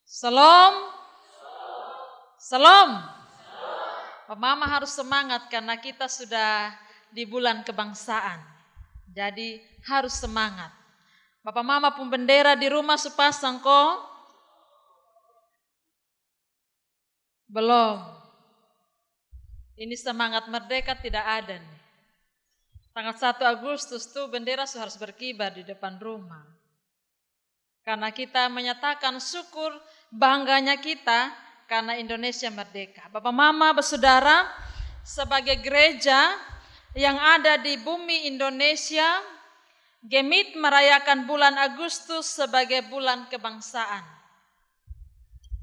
Salam. Salam. Mama harus semangat karena kita sudah di bulan kebangsaan. Jadi harus semangat. Bapak mama pun bendera di rumah sepasang kok? Belum. Ini semangat merdeka tidak ada nih. Tanggal 1 Agustus tuh bendera harus berkibar di depan rumah. Karena kita menyatakan syukur bangganya kita karena Indonesia merdeka. Bapak mama bersaudara, sebagai gereja yang ada di bumi Indonesia, Gemit merayakan bulan Agustus sebagai bulan kebangsaan.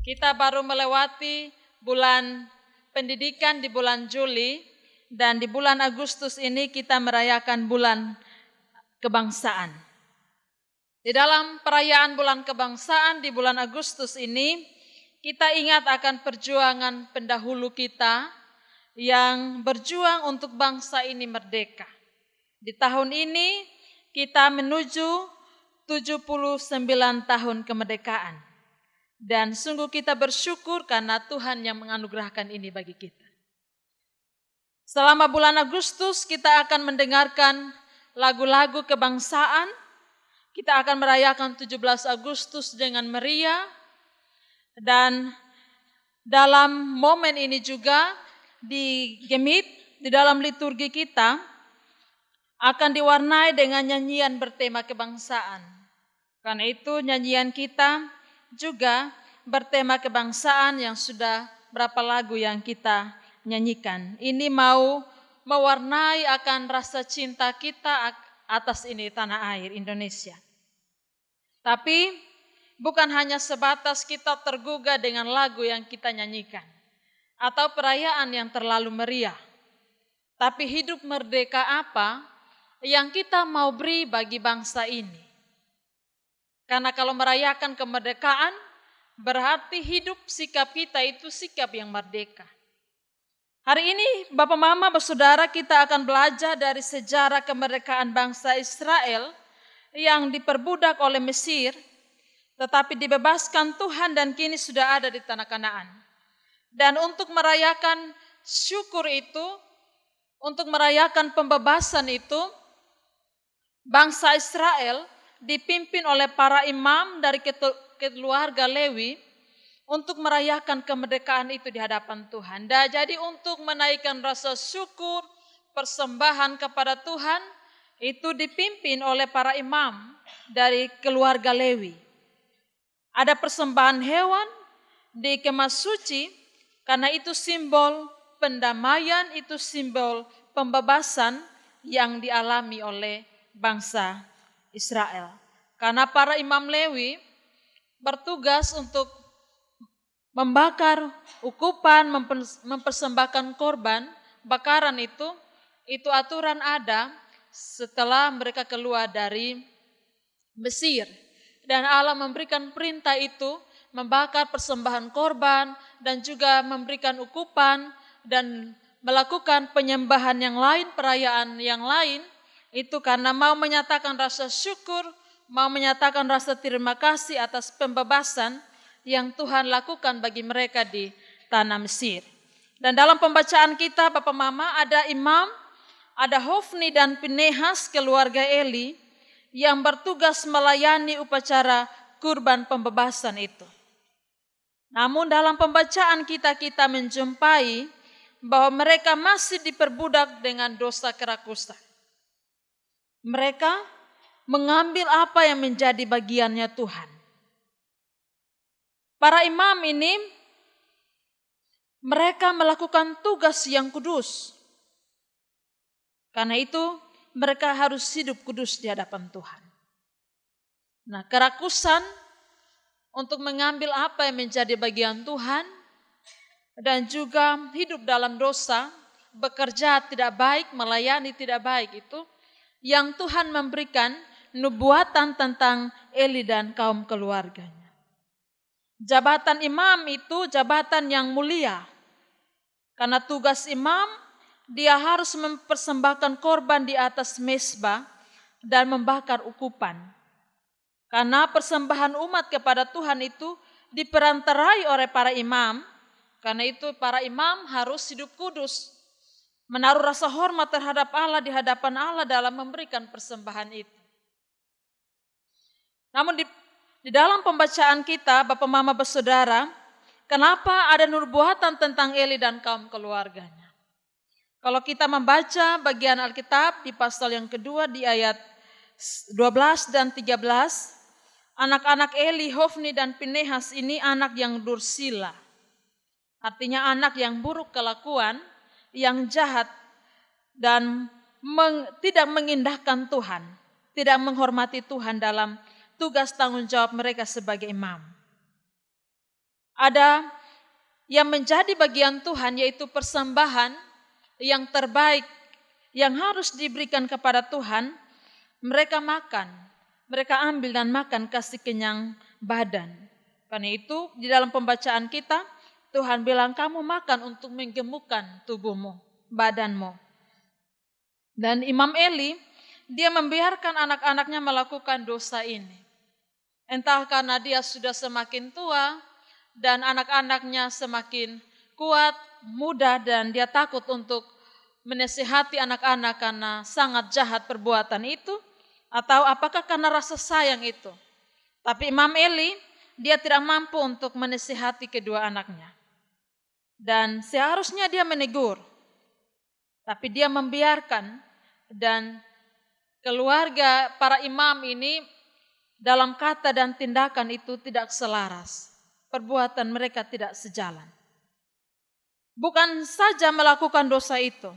Kita baru melewati bulan pendidikan di bulan Juli, dan di bulan Agustus ini kita merayakan bulan kebangsaan. Di dalam perayaan bulan kebangsaan di bulan Agustus ini, kita ingat akan perjuangan pendahulu kita yang berjuang untuk bangsa ini merdeka. Di tahun ini kita menuju 79 tahun kemerdekaan. Dan sungguh kita bersyukur karena Tuhan yang menganugerahkan ini bagi kita. Selama bulan Agustus kita akan mendengarkan lagu-lagu kebangsaan. Kita akan merayakan 17 Agustus dengan meriah. Dan dalam momen ini juga di Gemit, di dalam liturgi kita akan diwarnai dengan nyanyian bertema kebangsaan. Karena itu nyanyian kita juga bertema kebangsaan yang sudah berapa lagu yang kita nyanyikan. Ini mau mewarnai akan rasa cinta kita atas ini tanah air Indonesia. Tapi bukan hanya sebatas kita tergugah dengan lagu yang kita nyanyikan atau perayaan yang terlalu meriah. Tapi hidup merdeka apa yang kita mau beri bagi bangsa ini? Karena kalau merayakan kemerdekaan berarti hidup sikap kita itu sikap yang merdeka. Hari ini Bapak Mama bersaudara kita akan belajar dari sejarah kemerdekaan bangsa Israel yang diperbudak oleh Mesir, tetapi dibebaskan Tuhan dan kini sudah ada di tanah Kanaan. Dan untuk merayakan syukur itu, untuk merayakan pembebasan itu, bangsa Israel dipimpin oleh para imam dari keluarga Lewi untuk merayakan kemerdekaan itu di hadapan Tuhan. Dan jadi untuk menaikkan rasa syukur, persembahan kepada Tuhan, itu dipimpin oleh para imam dari keluarga Lewi. Ada persembahan hewan dikemas suci karena itu simbol pendamaian, itu simbol pembebasan yang dialami oleh bangsa Israel. Karena para imam Lewi bertugas untuk membakar ukupan, mempersembahkan korban, bakaran itu aturan ada setelah mereka keluar dari Mesir. Dan Allah memberikan perintah itu, membakar persembahan korban dan juga memberikan ukupan dan melakukan penyembahan yang lain, perayaan yang lain, itu karena mau menyatakan rasa syukur, mau menyatakan rasa terima kasih atas pembebasan yang Tuhan lakukan bagi mereka di tanah Mesir. Dan dalam pembacaan kita Bapak Mama ada imam, ada Hofni dan Pinehas keluarga Eli yang bertugas melayani upacara kurban pembebasan itu. Namun dalam pembacaan kita menjumpai bahwa mereka masih diperbudak dengan dosa kerakusan. Mereka mengambil apa yang menjadi bagiannya Tuhan. Para imam ini mereka melakukan tugas yang kudus. Karena itu mereka harus hidup kudus di hadapan Tuhan. Nah, kerakusan untuk mengambil apa yang menjadi bagian Tuhan dan juga hidup dalam dosa, bekerja tidak baik, melayani tidak baik itu yang Tuhan memberikan nubuatan tentang Eli dan kaum keluarganya. Jabatan imam itu jabatan yang mulia. Karena tugas imam, dia harus mempersembahkan korban di atas mezbah dan membakar ukupan. Karena persembahan umat kepada Tuhan itu diperantarai oleh para imam. Karena itu para imam harus hidup kudus, menaruh rasa hormat terhadap Allah di hadapan Allah dalam memberikan persembahan itu. Namun di dalam pembacaan kita, Bapak Mama bersaudara, kenapa ada nubuatan tentang Eli dan kaum keluarganya? Kalau kita membaca bagian Alkitab di pasal yang kedua di ayat 12 dan 13, anak-anak Eli, Hofni dan Pinehas ini anak yang dursila. Artinya anak yang buruk kelakuan, yang jahat dan tidak mengindahkan Tuhan, tidak menghormati Tuhan dalam tugas tanggung jawab mereka sebagai imam. Ada yang menjadi bagian Tuhan, yaitu persembahan yang terbaik yang harus diberikan kepada Tuhan. Mereka makan, mereka ambil dan makan kasih kenyang badan. Karena itu di dalam pembacaan kita, Tuhan bilang kamu makan untuk menggemukkan tubuhmu, badanmu. Dan Imam Eli, dia membiarkan anak-anaknya melakukan dosa ini. Entah karena dia sudah semakin tua dan anak-anaknya semakin kuat, muda, dan dia takut untuk menasihati anak-anak karena sangat jahat perbuatan itu, atau apakah karena rasa sayang itu. Tapi Imam Eli, dia tidak mampu untuk menasihati kedua anaknya. Dan seharusnya dia menegur, tapi dia membiarkan, dan keluarga para imam ini dalam kata dan tindakan itu tidak selaras. Perbuatan mereka tidak sejalan. Bukan saja melakukan dosa itu,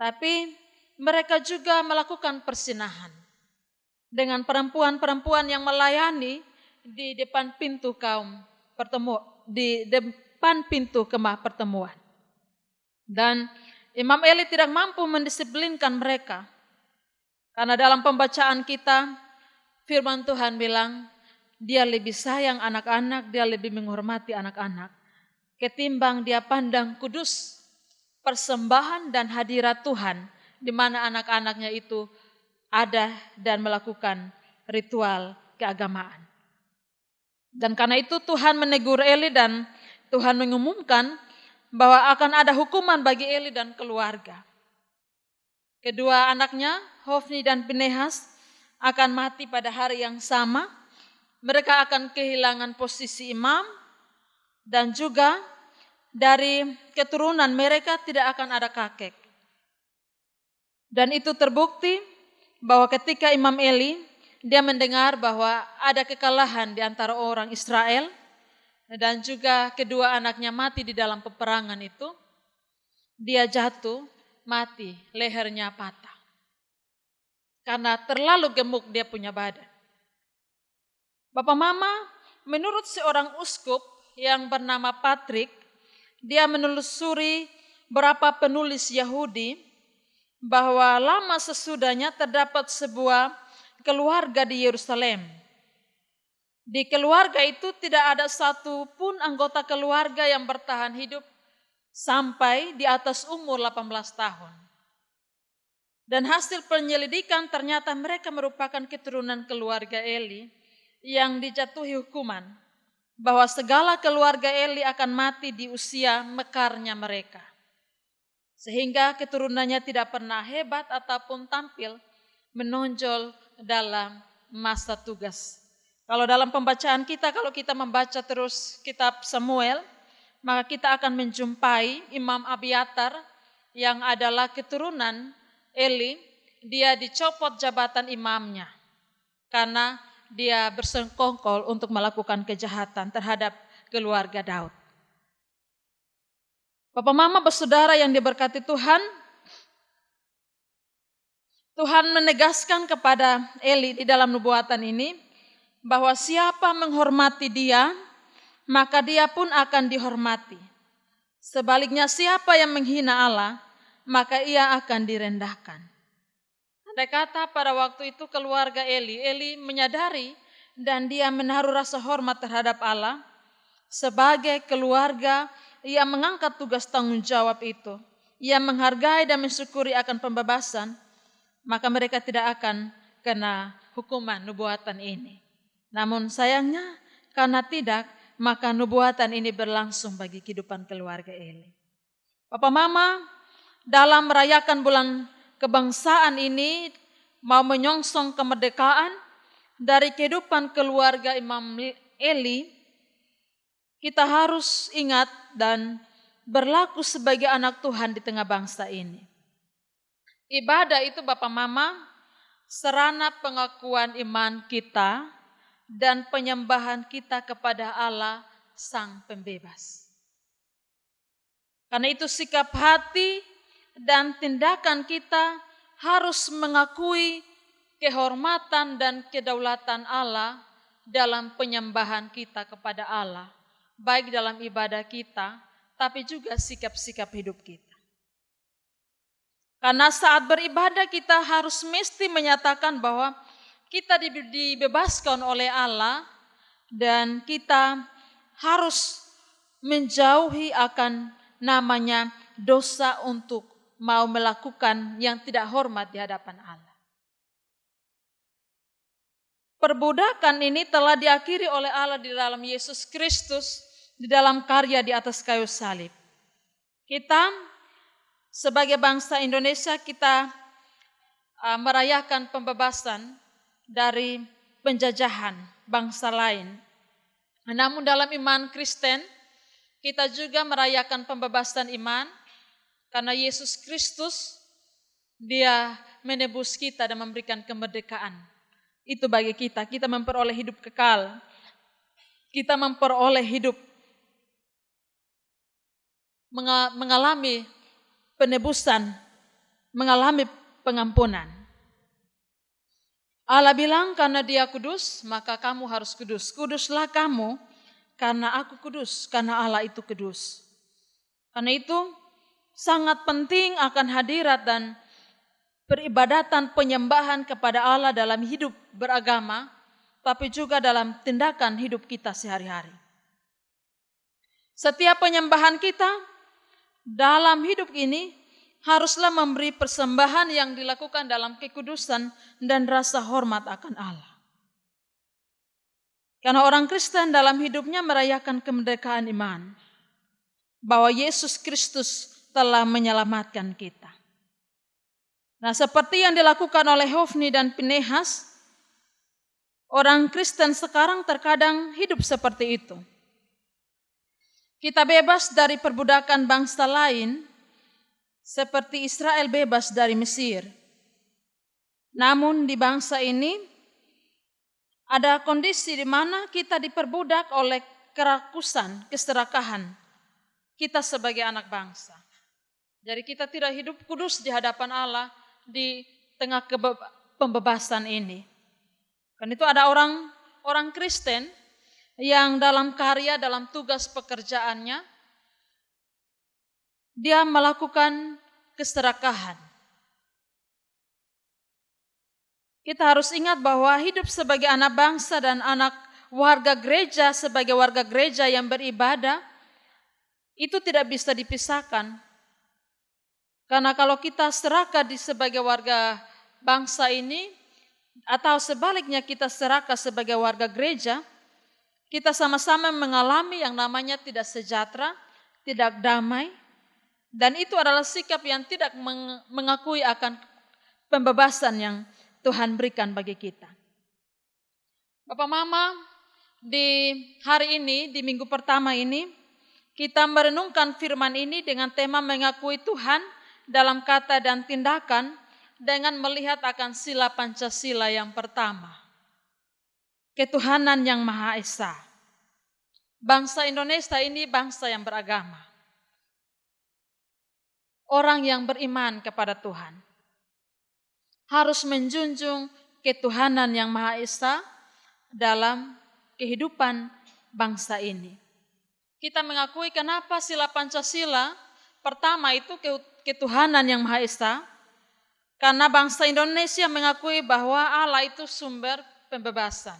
tapi mereka juga melakukan persinahan dengan perempuan-perempuan yang melayani di depan pintu depan pintu kemah pertemuan. Dan Imam Eli tidak mampu mendisiplinkan mereka. Karena dalam pembacaan kita, firman Tuhan bilang, dia lebih sayang anak-anak, dia lebih menghormati anak-anak, ketimbang dia pandang kudus persembahan dan hadirat Tuhan, di mana anak-anaknya itu ada dan melakukan ritual keagamaan. Dan karena itu Tuhan menegur Eli dan Tuhan mengumumkan bahwa akan ada hukuman bagi Eli dan keluarga. Kedua anaknya, Hofni dan Pinehas, akan mati pada hari yang sama. Mereka akan kehilangan posisi imam, dan juga dari keturunan mereka tidak akan ada kakek. Dan itu terbukti bahwa ketika Imam Eli, dia mendengar bahwa ada kekalahan di antara orang Israel, dan juga kedua anaknya mati di dalam peperangan itu, dia jatuh, mati, lehernya patah. Karena terlalu gemuk dia punya badan. Bapak Mama, menurut seorang uskup yang bernama Patrick, dia menelusuri beberapa penulis Yahudi, bahwa lama sesudahnya terdapat sebuah keluarga di Yerusalem. Di keluarga itu tidak ada satu pun anggota keluarga yang bertahan hidup sampai di atas umur 18 tahun. Dan hasil penyelidikan ternyata mereka merupakan keturunan keluarga Eli yang dijatuhi hukuman bahwa segala keluarga Eli akan mati di usia mekarnya mereka. Sehingga keturunannya tidak pernah hebat ataupun tampil menonjol dalam masa tugas. Kalau dalam pembacaan kita, kalau kita membaca terus kitab Samuel, maka kita akan menjumpai Imam Abiatar yang adalah keturunan Eli. Dia dicopot jabatan imamnya karena dia bersengkongkol untuk melakukan kejahatan terhadap keluarga Daud. Bapak Mama bersaudara yang diberkati Tuhan, Tuhan menegaskan kepada Eli di dalam nubuatan ini, bahwa siapa menghormati dia, maka dia pun akan dihormati. Sebaliknya siapa yang menghina Allah, maka ia akan direndahkan. Andai kata pada waktu itu keluarga Eli menyadari dan dia menaruh rasa hormat terhadap Allah, sebagai keluarga ia mengangkat tugas tanggung jawab itu. Ia menghargai dan mensyukuri akan pembebasan, maka mereka tidak akan kena hukuman nubuatan ini. Namun sayangnya Karena tidak, maka nubuatan ini berlangsung bagi kehidupan keluarga Eli. Bapak Mama, dalam merayakan bulan kebangsaan ini mau menyongsong kemerdekaan dari kehidupan keluarga Imam Eli, kita harus ingat dan berlaku sebagai anak Tuhan di tengah bangsa ini. Ibadah itu Bapak Mama, sarana pengakuan iman kita dan penyembahan kita kepada Allah Sang Pembebas. Karena itu sikap hati dan tindakan kita harus mengakui kehormatan dan kedaulatan Allah dalam penyembahan kita kepada Allah, baik dalam ibadah kita, tapi juga sikap-sikap hidup kita. Karena saat beribadah kita harus mesti menyatakan bahwa kita dibebaskan oleh Allah dan kita harus menjauhi akan namanya dosa untuk mau melakukan yang tidak hormat di hadapan Allah. Perbudakan ini telah diakhiri oleh Allah di dalam Yesus Kristus, di dalam karya di atas kayu salib. Kita sebagai bangsa Indonesia kita merayakan pembebasan dari penjajahan bangsa lain. Namun dalam iman Kristen kita juga merayakan pembebasan iman karena Yesus Kristus Dia menebus kita dan memberikan kemerdekaan. Itu bagi kita memperoleh hidup kekal. Kita memperoleh hidup mengalami penebusan, mengalami pengampunan. Allah bilang karena Dia kudus, maka kamu harus kudus. Kuduslah kamu karena aku kudus, karena Allah itu kudus. Karena itu sangat penting akan hadirat dan peribadatan penyembahan kepada Allah dalam hidup beragama, tapi juga dalam tindakan hidup kita sehari-hari. Setiap penyembahan kita dalam hidup ini haruslah memberi persembahan yang dilakukan dalam kekudusan dan rasa hormat akan Allah. Karena orang Kristen dalam hidupnya merayakan kemerdekaan iman, bahwa Yesus Kristus telah menyelamatkan kita. Nah, seperti yang dilakukan oleh Hofni dan Pinehas, orang Kristen sekarang terkadang hidup seperti itu. Kita bebas dari perbudakan bangsa lain, seperti Israel bebas dari Mesir. Namun di bangsa ini ada kondisi di mana kita diperbudak oleh kerakusan, keserakahan kita sebagai anak bangsa. Jadi kita tidak hidup kudus di hadapan Allah di tengah pembebasan ini. Kan itu ada orang Kristen yang dalam karya, dalam tugas pekerjaannya, dia melakukan keserakahan. Kita harus ingat bahwa hidup sebagai anak bangsa dan anak warga gereja, sebagai warga gereja yang beribadah, itu tidak bisa dipisahkan. Karena kalau kita serakah sebagai warga bangsa ini, atau sebaliknya kita serakah sebagai warga gereja, kita sama-sama mengalami yang namanya tidak sejahtera, tidak damai, dan itu adalah sikap yang tidak mengakui akan pembebasan yang Tuhan berikan bagi kita. Bapak Mama, di hari ini, di minggu pertama ini, kita merenungkan firman ini dengan tema mengakui Tuhan dalam kata dan tindakan dengan melihat akan sila Pancasila yang pertama. Ketuhanan yang Maha Esa. Bangsa Indonesia ini bangsa yang beragama. Orang yang beriman kepada Tuhan harus menjunjung ketuhanan yang Maha Esa dalam kehidupan bangsa ini. Kita mengakui kenapa sila Pancasila pertama itu ketuhanan yang Maha Esa, karena bangsa Indonesia mengakui bahwa Allah itu sumber pembebasan.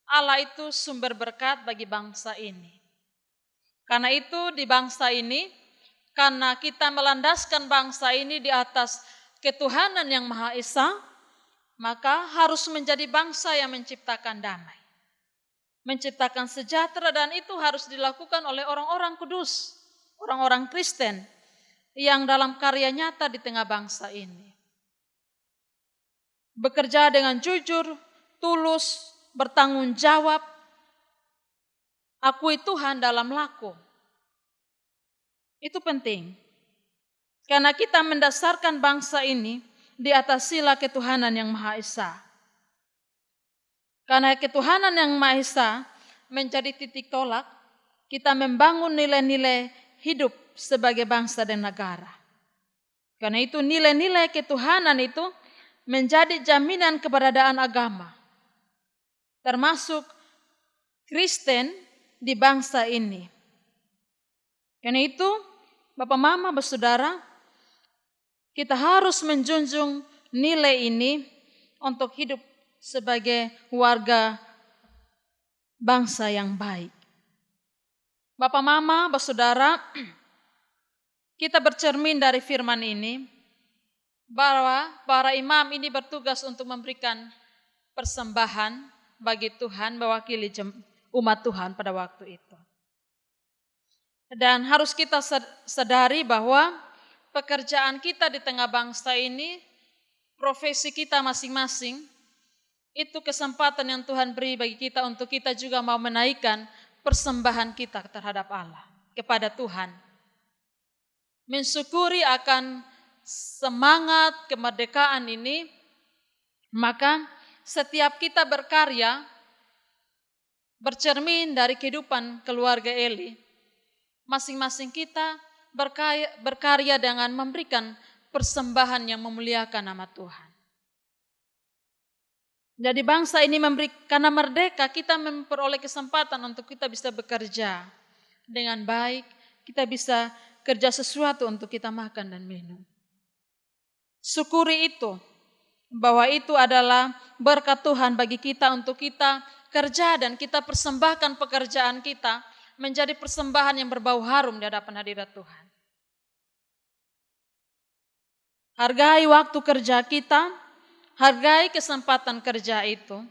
Allah itu sumber berkat bagi bangsa ini. Karena itu di bangsa ini, karena kita melandaskan bangsa ini di atas ketuhanan yang Maha Esa, maka harus menjadi bangsa yang menciptakan damai. menciptakan sejahtera, dan itu harus dilakukan oleh orang-orang kudus, orang-orang Kristen yang dalam karya nyata di tengah bangsa ini. Bekerja dengan jujur, tulus, bertanggung jawab, akui Tuhan dalam laku. Itu penting. Karena kita mendasarkan bangsa ini di atas sila ketuhanan yang Maha Esa. Karena ketuhanan yang Maha Esa menjadi titik tolak, kita membangun nilai-nilai hidup sebagai bangsa dan negara. Karena itu nilai-nilai ketuhanan itu menjadi jaminan keberadaan agama, termasuk Kristen di bangsa ini. Karena itu, Bapak, Mama, Saudara, kita harus menjunjung nilai ini untuk hidup sebagai warga bangsa yang baik. Bapak, Mama, Saudara, kita bercermin dari firman ini bahwa para imam ini bertugas untuk memberikan persembahan bagi Tuhan, mewakili umat Tuhan pada waktu itu. Dan harus kita sadari bahwa pekerjaan kita di tengah bangsa ini, profesi kita masing-masing, itu kesempatan yang Tuhan beri bagi kita untuk kita juga mau menaikkan persembahan kita terhadap Allah, kepada Tuhan. Mensyukuri akan semangat kemerdekaan ini, maka setiap kita berkarya, bercermin dari kehidupan keluarga Eli, masing-masing kita berkarya dengan memberikan persembahan yang memuliakan nama Tuhan. Jadi bangsa ini karena merdeka, kita memperoleh kesempatan untuk kita bisa bekerja dengan baik, kita bisa kerja sesuatu untuk kita makan dan minum. Syukuri itu, bahwa itu adalah berkat Tuhan bagi kita untuk kita kerja dan kita persembahkan pekerjaan kita menjadi persembahan yang berbau harum di hadapan hadirat Tuhan. Hargai waktu kerja kita, hargai kesempatan kerja itu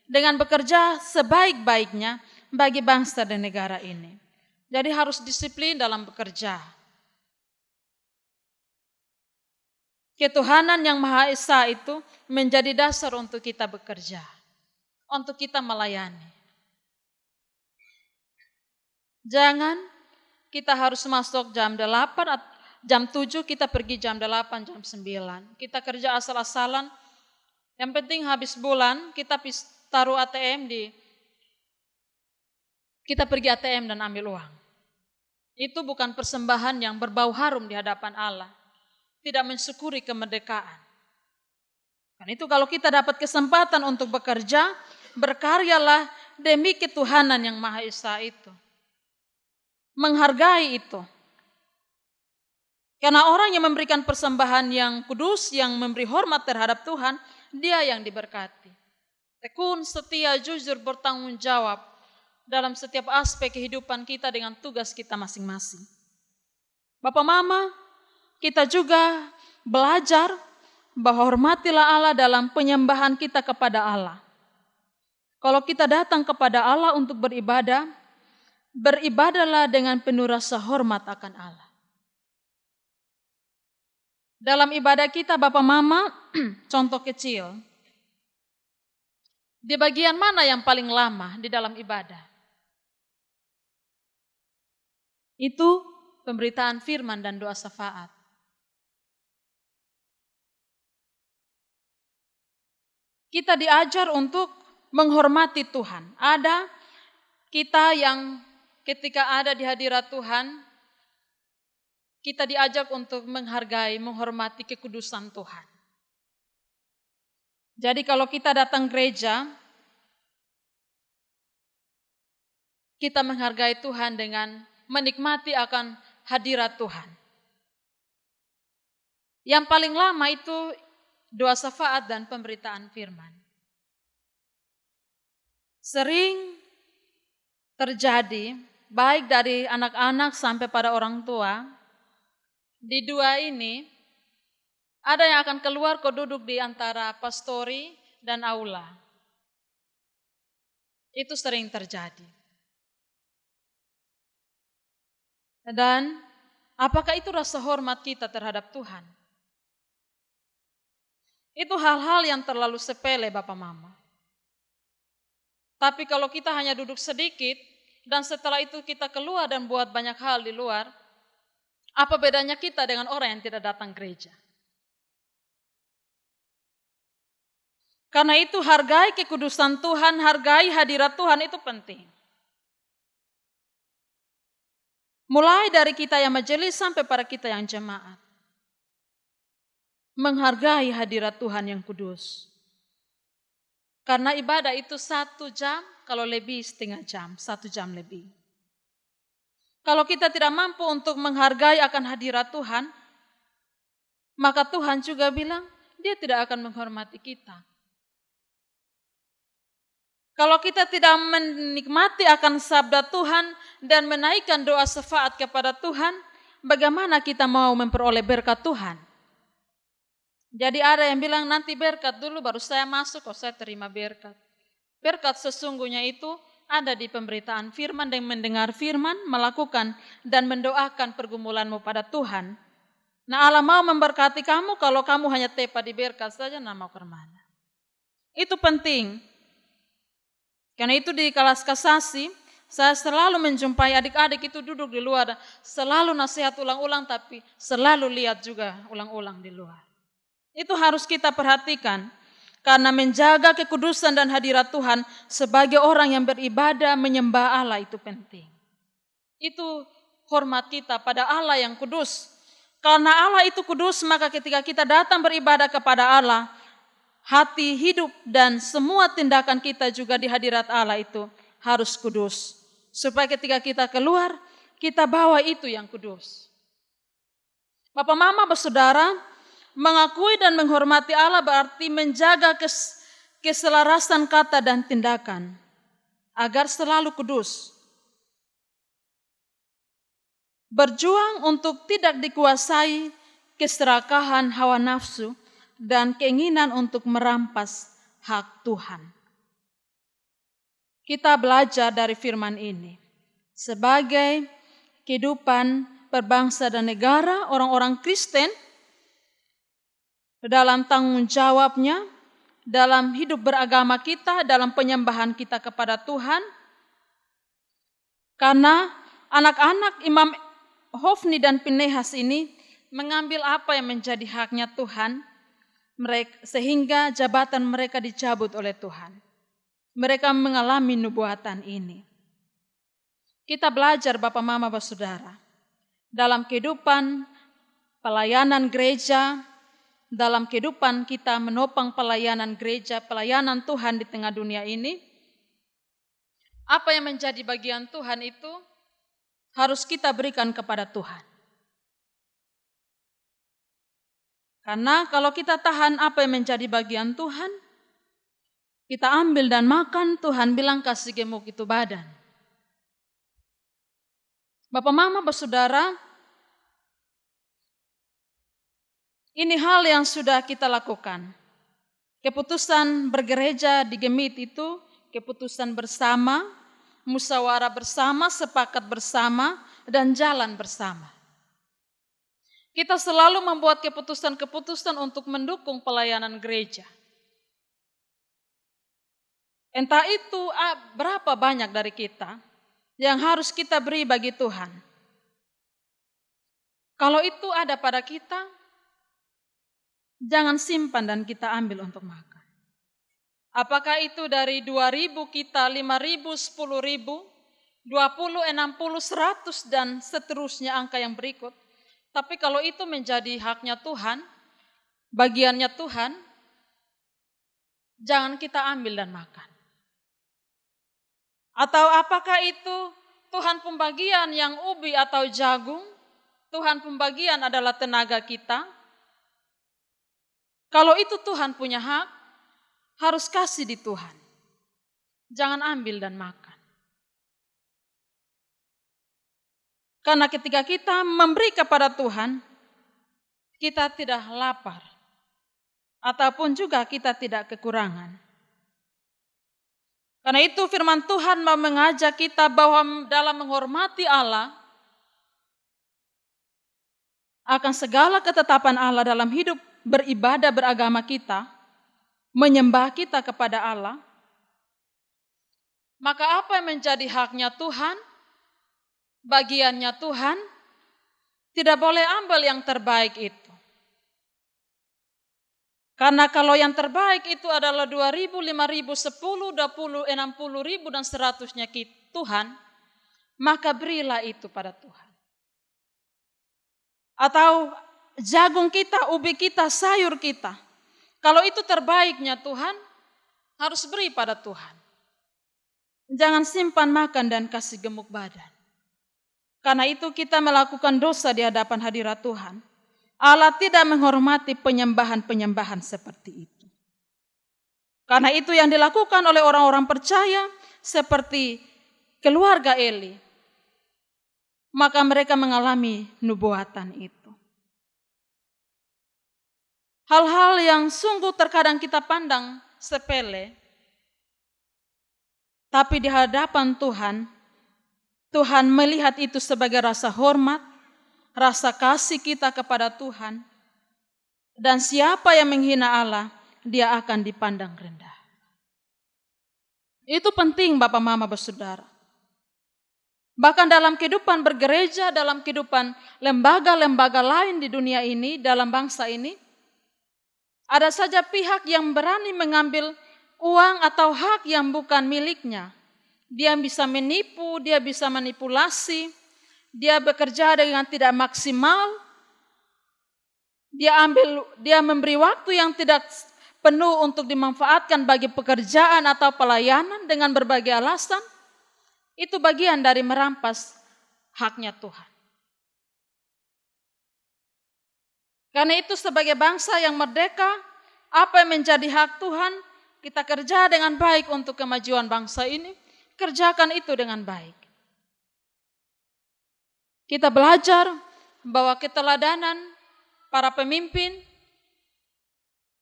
dengan bekerja sebaik-baiknya bagi bangsa dan negara ini. Jadi harus disiplin dalam bekerja. Ketuhanan yang Maha Esa itu menjadi dasar untuk kita bekerja, untuk kita melayani. Jangan kita harus masuk jam 8, jam 7 kita pergi jam 8, jam 9. Kita kerja asal-asalan, yang penting habis bulan kita taruh ATM kita pergi ATM dan ambil uang. Itu bukan persembahan yang berbau harum di hadapan Allah. Tidak mensyukuri kemerdekaan. Kan itu kalau kita dapat kesempatan untuk bekerja, berkaryalah demi ketuhanan yang Maha Esa itu. Menghargai itu. Karena orang yang memberikan persembahan yang kudus, yang memberi hormat terhadap Tuhan, dia yang diberkati. Tekun, setia, jujur, bertanggung jawab dalam setiap aspek kehidupan kita dengan tugas kita masing-masing. Bapak, Mama, kita juga belajar bahwa hormatilah Allah dalam penyembahan kita kepada Allah. Kalau kita datang kepada Allah untuk beribadah, beribadahlah dengan penuh rasa hormat akan Allah. Dalam ibadah kita, Bapak, Mama, contoh kecil. Di bagian mana yang paling lama di dalam ibadah? Itu pemberitaan firman dan doa syafaat. Kita diajar untuk menghormati Tuhan. Ada kita yang ketika ada di hadirat Tuhan, kita diajak untuk menghargai, menghormati kekudusan Tuhan. Jadi kalau kita datang gereja, kita menghargai Tuhan dengan menikmati akan hadirat Tuhan. Yang paling lama itu doa syafaat dan pemberitaan firman. Sering terjadi, baik dari anak-anak sampai pada orang tua, di dua ini, ada yang akan keluar duduk di antara pastori dan aula. Itu sering terjadi. Dan apakah itu rasa hormat kita terhadap Tuhan? Itu hal-hal yang terlalu sepele Bapak Mama. Tapi kalau kita hanya duduk sedikit dan setelah itu kita keluar dan buat banyak hal di luar, apa bedanya kita dengan orang yang tidak datang gereja? Karena itu hargai kekudusan Tuhan, hargai hadirat Tuhan itu penting. Mulai dari kita yang majelis sampai para kita yang jemaat. Menghargai hadirat Tuhan yang kudus. Karena ibadah itu 1 jam, kalau lebih setengah jam, 1 jam lebih. Kalau kita tidak mampu untuk menghargai akan hadirat Tuhan, maka Tuhan juga bilang, dia tidak akan menghormati kita. Kalau kita tidak menikmati akan sabda Tuhan dan menaikkan doa syafaat kepada Tuhan, bagaimana kita mau memperoleh berkat Tuhan? Jadi ada yang bilang nanti berkat dulu baru saya masuk, saya terima berkat. Berkat sesungguhnya itu ada di pemberitaan firman dan mendengar firman, melakukan dan mendoakan pergumulanmu pada Tuhan. Nah Allah mau memberkati kamu kalau kamu hanya tepat di berkat saja, nah mau kemana? Itu penting. Karena itu di kelas kasasi, saya selalu menjumpai adik-adik itu duduk di luar, selalu nasihat ulang-ulang tapi selalu lihat juga ulang-ulang di luar. Itu harus kita perhatikan, karena menjaga kekudusan dan hadirat Tuhan sebagai orang yang beribadah menyembah Allah itu penting. Itu hormat kita pada Allah yang kudus. Karena Allah itu kudus, maka ketika kita datang beribadah kepada Allah, hati, hidup, dan semua tindakan kita juga di hadirat Allah itu harus kudus. Supaya ketika kita keluar, kita bawa itu yang kudus. Bapak, Mama, Saudara, mengakui dan menghormati Allah berarti menjaga keselarasan kata dan tindakan agar selalu kudus. Berjuang untuk tidak dikuasai keserakahan hawa nafsu dan keinginan untuk merampas hak Tuhan. Kita belajar dari firman ini. Sebagai kehidupan berbangsa dan negara, orang-orang Kristen dalam tanggung jawabnya, dalam hidup beragama kita, dalam penyembahan kita kepada Tuhan. Karena anak-anak Imam Hofni dan Pinehas ini mengambil apa yang menjadi haknya Tuhan, sehingga jabatan mereka dicabut oleh Tuhan. Mereka mengalami nubuatan ini. Kita belajar Bapak, Mama, Saudara, dalam kehidupan pelayanan gereja, dalam kehidupan kita menopang pelayanan gereja, pelayanan Tuhan di tengah dunia ini, apa yang menjadi bagian Tuhan itu harus kita berikan kepada Tuhan. Karena kalau kita tahan apa yang menjadi bagian Tuhan, kita ambil dan makan, Tuhan bilang kasih gemuk itu badan. Bapak, Mama, Saudara, ini hal yang sudah kita lakukan. Keputusan bergereja di Gemit itu keputusan bersama, musyawarah bersama, sepakat bersama, dan jalan bersama. Kita selalu membuat keputusan-keputusan untuk mendukung pelayanan gereja. Entah itu berapa banyak dari kita yang harus kita beri bagi Tuhan. Kalau itu ada pada kita, jangan simpan dan kita ambil untuk makan. Apakah itu dari 2.000 kita, 5.000, 10.000, 20, 60, 100 dan seterusnya angka yang berikut. Tapi kalau itu menjadi haknya Tuhan, bagiannya Tuhan, jangan kita ambil dan makan. Atau apakah itu Tuhan pembagian yang ubi atau jagung? Tuhan pembagian adalah tenaga kita. Kalau itu Tuhan punya hak, harus kasih di Tuhan. Jangan ambil dan makan. Karena ketika kita memberi kepada Tuhan, kita tidak lapar. Ataupun juga kita tidak kekurangan. Karena itu firman Tuhan mau mengajak kita bahwa dalam menghormati Allah, akan segala ketetapan Allah dalam hidup beribadah beragama kita, menyembah kita kepada Allah, maka apa yang menjadi haknya Tuhan, bagiannya Tuhan, tidak boleh ambil yang terbaik itu. Karena kalau yang terbaik itu adalah 2.000, 5.000, 10, 20, 60.000 dan 100-nya Tuhan, maka berilah itu pada Tuhan. Atau jagung kita, ubi kita, sayur kita, kalau itu terbaiknya Tuhan, harus beri pada Tuhan. Jangan simpan makan dan kasih gemuk badan. Karena itu kita melakukan dosa di hadapan hadirat Tuhan. Allah tidak menghormati penyembahan-penyembahan seperti itu. Karena itu yang dilakukan oleh orang-orang percaya seperti keluarga Eli, maka mereka mengalami nubuatan itu. Hal-hal yang sungguh terkadang kita pandang sepele, tapi di hadapan Tuhan, Tuhan melihat itu sebagai rasa hormat, rasa kasih kita kepada Tuhan. Dan siapa yang menghina Allah, dia akan dipandang rendah. Itu penting Bapak Mama Bersaudara. Bahkan dalam kehidupan bergereja, dalam kehidupan lembaga-lembaga lain di dunia ini, dalam bangsa ini, ada saja pihak yang berani mengambil uang atau hak yang bukan miliknya. Dia bisa menipu, dia bisa manipulasi, dia bekerja dengan tidak maksimal, dia memberi waktu yang tidak penuh untuk dimanfaatkan bagi pekerjaan atau pelayanan dengan berbagai alasan. Itu bagian dari merampas haknya Tuhan. Karena itu sebagai bangsa yang merdeka, apa yang menjadi hak Tuhan, kita kerja dengan baik untuk kemajuan bangsa ini, kerjakan itu dengan baik. Kita belajar bahwa keteladanan para pemimpin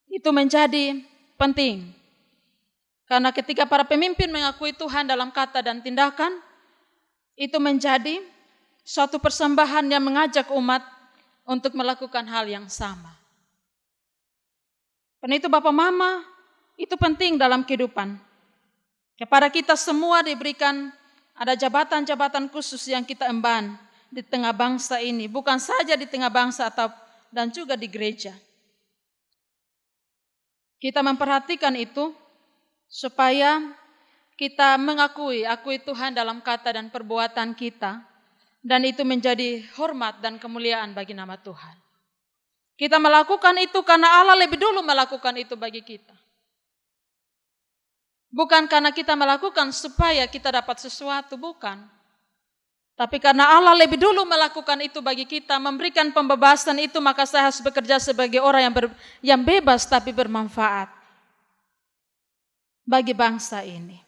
itu menjadi penting. Karena ketika para pemimpin mengakui Tuhan dalam kata dan tindakan, itu menjadi suatu persembahan yang mengajak umat untuk melakukan hal yang sama. Karena itu Bapak Mama, itu penting dalam kehidupan. Kepada kita semua diberikan ada jabatan-jabatan khusus yang kita emban di tengah bangsa ini. Bukan saja di tengah bangsa dan juga di gereja. Kita memperhatikan itu supaya kita akui Tuhan dalam kata dan perbuatan kita. Dan itu menjadi hormat dan kemuliaan bagi nama Tuhan. Kita melakukan itu karena Allah lebih dulu melakukan itu bagi kita. Bukan karena kita melakukan supaya kita dapat sesuatu, bukan. Tapi karena Allah lebih dulu melakukan itu bagi kita, memberikan pembebasan itu, maka saya harus bekerja sebagai orang yang bebas tapi bermanfaat bagi bangsa ini.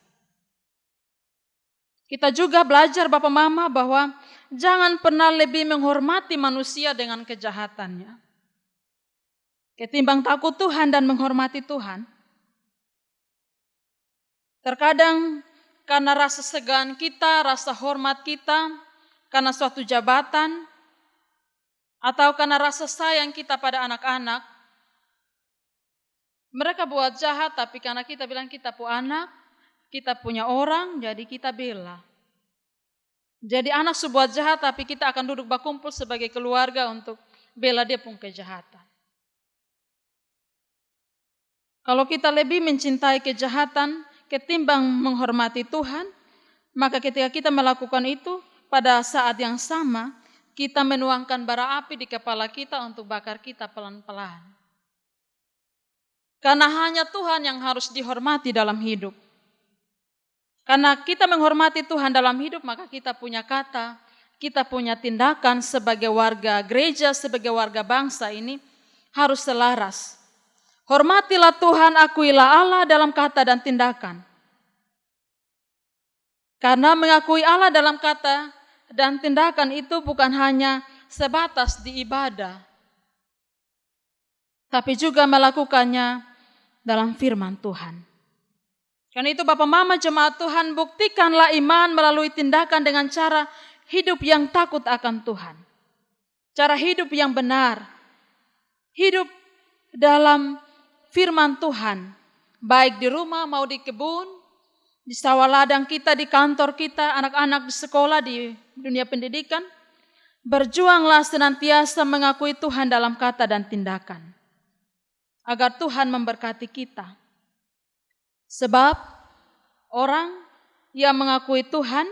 Kita juga belajar Bapak Mama bahwa jangan pernah lebih menghormati manusia dengan kejahatannya ketimbang takut Tuhan dan menghormati Tuhan. Terkadang karena rasa segan kita, rasa hormat kita, karena suatu jabatan, atau karena rasa sayang kita pada anak-anak, mereka buat jahat, tapi karena kita bilang kita punya anak, kita punya orang, jadi kita bela. Jadi anak sebuah jahat, tapi kita akan duduk berkumpul sebagai keluarga untuk bela dia pun kejahatan. Kalau kita lebih mencintai kejahatan ketimbang menghormati Tuhan, maka ketika kita melakukan itu, pada saat yang sama, kita menuangkan bara api di kepala kita untuk bakar kita pelan-pelan. Karena hanya Tuhan yang harus dihormati dalam hidup. Karena kita menghormati Tuhan dalam hidup, maka kita punya kata, kita punya tindakan sebagai warga gereja, sebagai warga bangsa ini harus selaras. Hormatilah Tuhan, akuilah Allah dalam kata dan tindakan. Karena mengakui Allah dalam kata dan tindakan itu bukan hanya sebatas di ibadah, tapi juga melakukannya dalam firman Tuhan. Karena itu Bapak Mama jemaat Tuhan, buktikanlah iman melalui tindakan dengan cara hidup yang takut akan Tuhan. Cara hidup yang benar. Hidup dalam firman Tuhan. Baik di rumah mau di kebun, di sawah ladang kita, di kantor kita, anak-anak di sekolah, di dunia pendidikan. Berjuanglah senantiasa mengakui Tuhan dalam kata dan tindakan. Agar Tuhan memberkati kita. Sebab orang yang mengakui Tuhan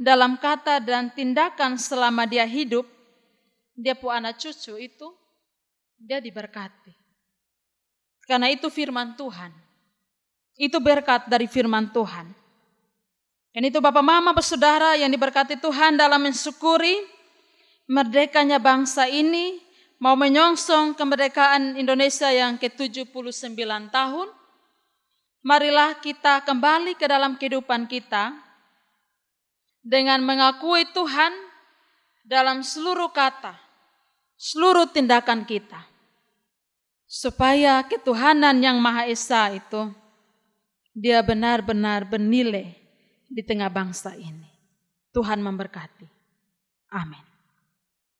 dalam kata dan tindakan selama dia hidup, dia pu anak cucu itu, dia diberkati. Karena itu firman Tuhan. Itu berkat dari firman Tuhan. Dan itu Bapak Mama bersaudara yang diberkati Tuhan dalam mensyukuri merdekanya bangsa ini, mau menyongsong kemerdekaan Indonesia yang ke-79 tahun. Marilah kita kembali ke dalam kehidupan kita dengan mengakui Tuhan dalam seluruh kata, seluruh tindakan kita. Supaya ketuhanan yang Maha Esa itu, dia benar-benar bernilai di tengah bangsa ini. Tuhan memberkati. Amin.